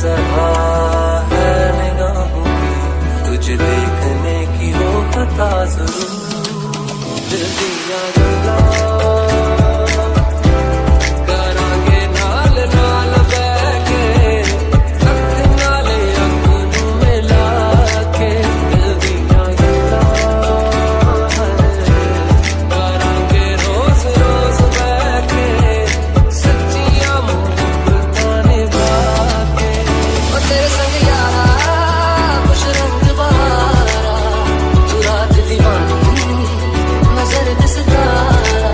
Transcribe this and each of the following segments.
जरा है निगाहों की, तुझे देखने की हो पता जरूर। दिल दिया गला करांगे नाल नाल बैके, अख नाले अख नू मिला के। दिल दिया गला करांगे रोज रोज बैके, सच्चियां मोहब्बतां निभा के। ओ तेरे संग यारा खुश रंग बहारा, तू रात दीवानी नजर दिसदारा।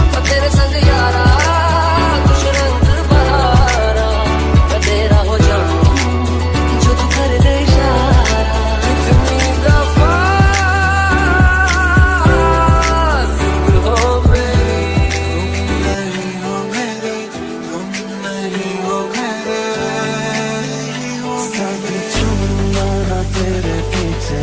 ओ तेरे संग यारा खुश रंग बहारा, मैं तेरा हो जाऊं जो तू कर दे इशारा। जितनी दफा जिद हो मेरी, नहीं हो मेरे, तुम नहीं हो मेरे। साथ छोड़ूंगा ना तेरे पीछे